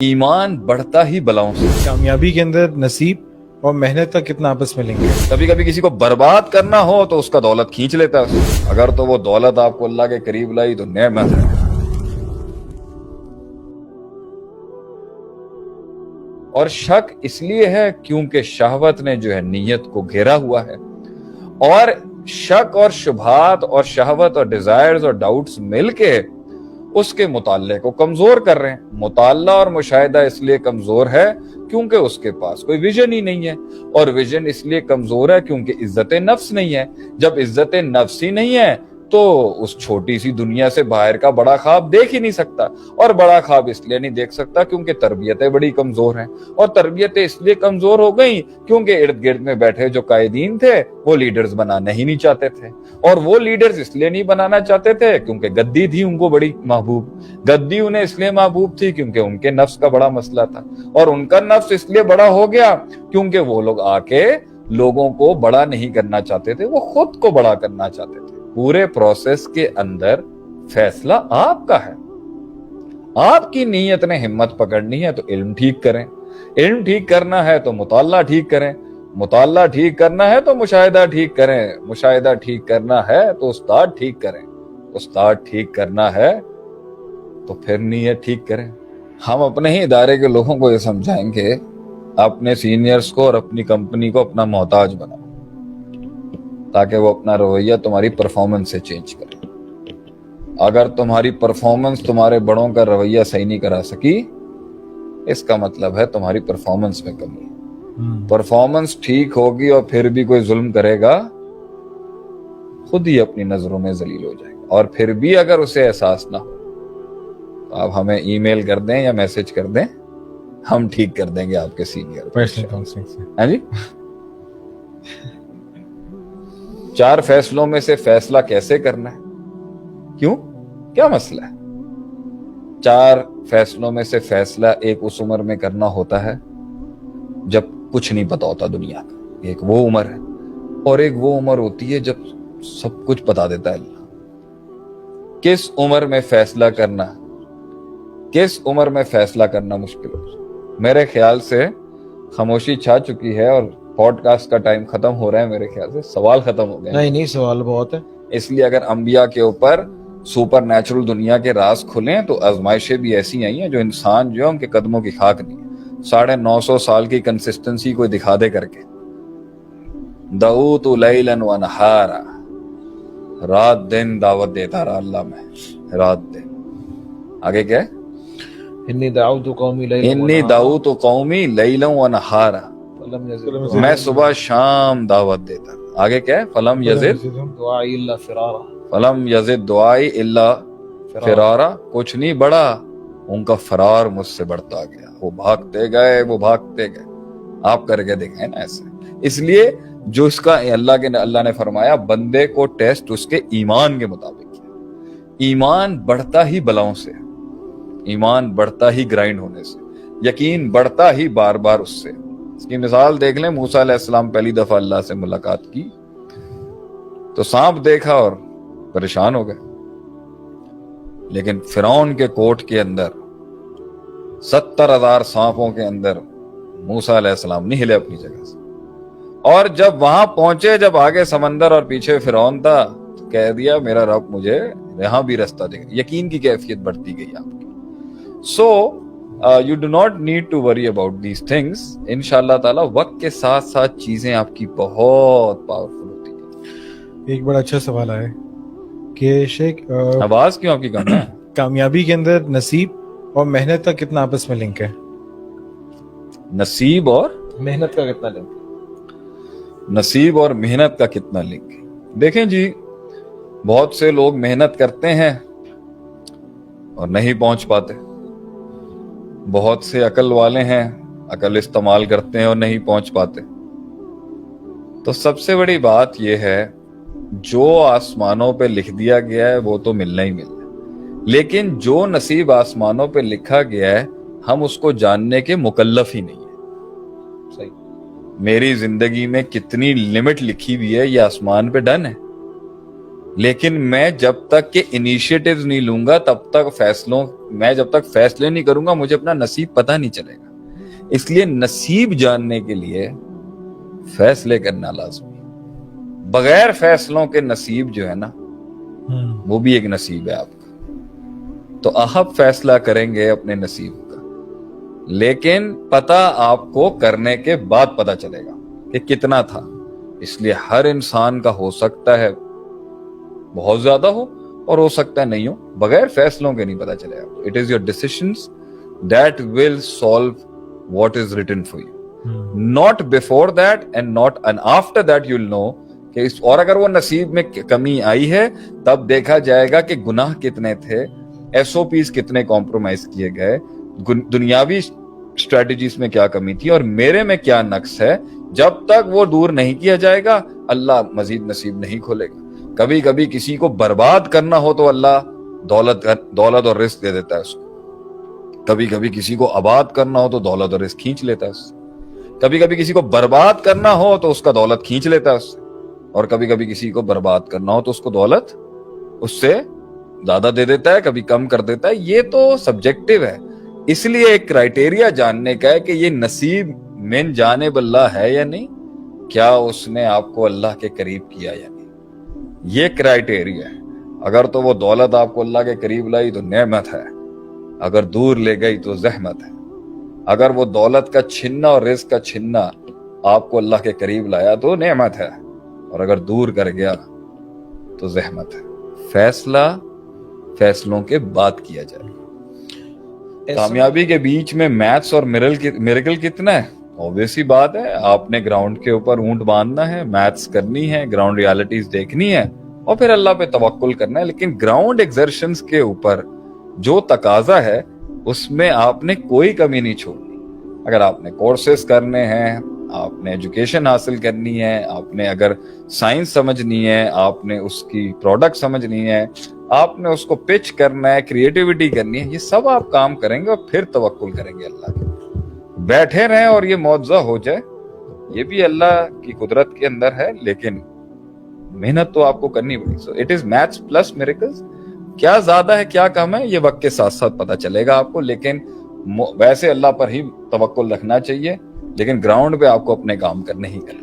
ईमान बढ़ता ही बलाओं से। कामयाबी के अंदर नसीब और मेहनत का कितना आपस में लिंक है? कभी कभी किसी को बर्बाद करना हो तो उसका दौलत खींच लेता है उससे। अगर तो वो दौलत आपको अल्लाह के करीब लाई तो नेमत है। और शक इसलिए है क्योंकि शहवत ने जो है नीयत को घेरा हुआ है, और शक और शुबहात और शहवत और डिजायर्स और डाउट्स मिलके उसके मुताल्ले को कमजोर कर रहे हैं। मुताल्ला और मुशाहिदा इसलिए कमजोर है क्योंकि उसके पास कोई विजन ही नहीं है, और विजन इसलिए कमजोर है क्योंकि इज्जत नफ्स नहीं है। जब इज्जत नफ्स ही नहीं है तो उस छोटी सी दुनिया से बाहर का बड़ा ख्वाब देख ही नहीं सकता। और बड़ा ख्वाब इसलिए नहीं देख सकता क्योंकि तरबियतें बड़ी कमजोर हैं, और तरबियतें इसलिए कमजोर हो गई क्योंकि इर्द गिर्द में बैठे जो कायदीन थे वो लीडर्स बनाना ही नहीं चाहते थे। और वो लीडर्स इसलिए नहीं बनाना चाहते थे क्योंकि गद्दी थी उनको बड़ी महबूब। गद्दी उन्हें इसलिए महबूब थी क्योंकि उनके नफ्स का बड़ा मसला था, और उनका नफ्स इसलिए बड़ा हो गया क्योंकि वो लोग आके लोगों को बड़ा नहीं करना चाहते थे, वो खुद को बड़ा करना चाहते थे। पूरे प्रोसेस के अंदर फैसला आपका है। आपकी नीयत ने हिम्मत पकड़नी है तो इल्म ठीक करें, इल्म ठीक करना है तो मुताल्ला ठीक करें, मुताल्ला ठीक करना है तो मुशाहिदा ठीक करें, मुशाहिदा ठीक करना है तो उस्ताद ठीक करें, उस्ताद ठीक करना है तो फिर नीयत ठीक करें। हम अपने ही इदारे के लोगों को ये समझाएंगे, अपने सीनियर्स को और अपनी कंपनी को अपना मोहताज बनाओ ताकि वो अपना रवैया तुम्हारी परफॉर्मेंस से चेंज करे। अगर तुम्हारी परफॉर्मेंस तुम्हारे बड़ों का रवैया सही नहीं करा सकी, इसका मतलब है तुम्हारी परफॉर्मेंस में कमी है। परफॉर्मेंस ठीक होगी और फिर भी कोई जुल्म करेगा, खुद ही अपनी नजरों में जलील हो जाएगा। और फिर भी अगर उसे एहसास ना हो तो आप हमें ईमेल कर दें या मैसेज कर दें, हम ठीक कर देंगे आपके सीनियर। पर्सनल काउंसलिंग से। हाँ जी। 4 फैसलों में से फैसला कैसे करना है, क्यों, क्या मसला है? 4 फैसलों में से फैसला एक उस उम्र में करना होता है जब कुछ नहीं पता होता दुनिया का, एक वो उम्र है, और एक वो उम्र होती है जब सब कुछ बता देता है अल्लाह। किस उम्र में फैसला करना, किस उम्र में फैसला करना मुश्किल हो? मेरे ख्याल से खामोशी छा चुकी है और पॉडकास्ट का टाइम खत्म हो रहा है। मेरे ख्याल से सवाल खत्म हो गए। नहीं, सवाल बहुत है। इसलिए अगर अंबिया के ऊपर सुपर नेचुरल दुनिया के राज खुले तो आजमाइशें भी ऐसी आई हैं जो इंसान जो है उनके कदमों की खाक नहीं है। 950 साल की कंसिस्टेंसी कोई दिखा दे करके, दऊतु लैलन व नहारा, रात दिन दावत देता रहा अल्लाह में, रात दिन। आगे क्या है? इन्नी दाऊतु कौमी लैलन व नहारा, मैं सुबह शाम दावत देता। आगे क्या है? फलम यजिद दुआई इल्ला फिरारा, कुछ नहीं बढ़ा उनका फरार मुझसे बढ़ता गया। वो भागते गए, वो भागते गए। आप करके देखें ना ऐसे। इसलिए जो इसका अल्लाह ने फरमाया बंदे को टेस्ट उसके ईमान के मुताबिक किया। ईमान बढ़ता ही बलाओं से, ईमान बढ़ता ही ग्राइंड होने से, यकीन बढ़ता ही बार बार उससे। इसकी मिसाल देख लें, मूसा अलैहिस्सलाम पहली दफा अल्लाह से मुलाकात की तो सांप देखा और परेशान हो गए, लेकिन फिरौन के कोर्ट के अंदर 70,000 सांपों के अंदर मूसा अलैहिस्सलाम नहीं हिले अपनी जगह से। और जब वहां पहुंचे, जब आगे समंदर और पीछे फिरौन था, तो कह दिया मेरा रब मुझे यहां भी रास्ता देगा। यकीन की कैफियत बढ़ती गई आपकी। सो you do not need to worry about these things. इंशाअल्लाह ताला वक्त के साथ साथ चीजें आपकी बहुत पावरफुल होती है। एक बड़ा अच्छा सवाल आया कि शेख, आवाज क्यों आपकी कम है? कामयाबी के अंदर नसीब और मेहनत का कितना आपस में लिंक है? नसीब और मेहनत का कितना लिंक? नसीब और मेहनत का कितना लिंक है? देखें जी, बहुत से लोग मेहनत करते हैं और नहीं पहुंच पाते। बहुत से अकल वाले हैं, अकल इस्तेमाल करते हैं और नहीं पहुंच पाते। तो सबसे बड़ी बात यह है, जो आसमानों पे लिख दिया गया है वो तो मिलना ही मिलना है, लेकिन जो नसीब आसमानों पे लिखा गया है हम उसको जानने के मुकल्लफ ही नहीं है। सही, मेरी जिंदगी में कितनी लिमिट लिखी हुई है ये आसमान पे डन है। لیکن میں جب تک کہ انیشیٹیوز نہیں لوں گا تب تک میں جب تک فیصلے نہیں کروں گا مجھے اپنا نصیب پتہ نہیں چلے گا. اس لیے نصیب جاننے کے لیے فیصلے کرنا لازمی. بغیر فیصلوں کے نصیب جو ہے نا وہ بھی ایک نصیب ہے آپ کا. تو آپ فیصلہ کریں گے اپنے نصیب کا, لیکن پتہ آپ کو کرنے کے بعد پتہ چلے گا کہ کتنا تھا. اس لیے ہر انسان کا ہو سکتا ہے بہت زیادہ ہو اور ہو سکتا ہے نہیں ہو. بغیر فیصلوں کے نہیں پتہ چلے گا. It is your decisions that will solve what is written for you, not before that and not and after that you'll know کہ اور اگر وہ نصیب میں کمی آئی ہے تب دیکھا جائے گا کہ گناہ کتنے تھے, ایس او پیز کتنے کمپرومائز کیے گئے, دنیاوی اسٹریٹجیز میں کیا کمی تھی اور میرے میں کیا نقص ہے. جب تک وہ دور نہیں کیا جائے گا اللہ مزید نصیب نہیں کھولے گا. کبھی کبھی کسی کو برباد کرنا ہو تو اللہ دولت اور رزق دے دیتا ہے اس کو. کبھی کبھی کسی کو آباد کرنا ہو تو دولت اور رزق کھینچ لیتا ہے اس سے. کبھی کبھی کسی کو برباد کرنا ہو تو اس کا دولت کھینچ لیتا ہے اس سے, اور کبھی کبھی کسی کو برباد کرنا ہو تو اس کو دولت اس سے زیادہ دے دیتا ہے, کبھی کم کر دیتا ہے. یہ تو سبجیکٹو ہے. اس لیے ایک کرائٹیریا جاننے کا ہے کہ یہ نصیب من جانب اللہ ہے یا نہیں, کیا اس نے آپ کو اللہ کے قریب کیا یا نہیں. یہ کرائٹیریا ہے. اگر تو وہ دولت آپ کو اللہ کے قریب لائی تو نعمت ہے, اگر دور لے گئی تو زحمت ہے. اگر وہ دولت کا چھننا اور رزق کا چھننا آپ کو اللہ کے قریب لایا تو نعمت ہے, اور اگر دور کر گیا تو زحمت ہے. فیصلوں کے بعد کیا جائے. کامیابی کے بیچ میں میتھس اور میریکل کتنا ہے؟ اوبیسی بات ہے, آپ نے گراؤنڈ کے اوپر اونٹ باندھنا ہے, میتھس کرنی ہے, گراؤنڈ ریالٹیز دیکھنی ہے اور پھر اللہ پہ توکل کرنا ہے. لیکن گراؤنڈ ایکسرشنز کے اوپر جو تقاضا ہے اس میں آپ نے کوئی کمی نہیں چھوڑنی. اگر آپ نے کورسز کرنے ہیں, آپ نے ایجوکیشن حاصل کرنی ہے, آپ نے اگر سائنس سمجھنی ہے, آپ نے اس کی پروڈکٹ سمجھنی ہے, آپ نے اس کو پچ کرنا ہے, کریٹیوٹی کرنی ہے, یہ سب آپ کام کریں گے اور پھر توکل کریں گے اللہ کے. بیٹھے رہیں اور یہ معجزہ ہو جائے, یہ بھی اللہ کی قدرت کے اندر ہے, لیکن محنت تو آپ کو کرنی پڑی. So it is maths plus miracles. کیا زیادہ ہے کیا کم ہے یہ وقت کے ساتھ ساتھ پتہ چلے گا آپ کو, لیکن ویسے اللہ پر ہی توکل رکھنا چاہیے, لیکن گراؤنڈ پہ آپ کو اپنے کام کرنے ہی کرنے.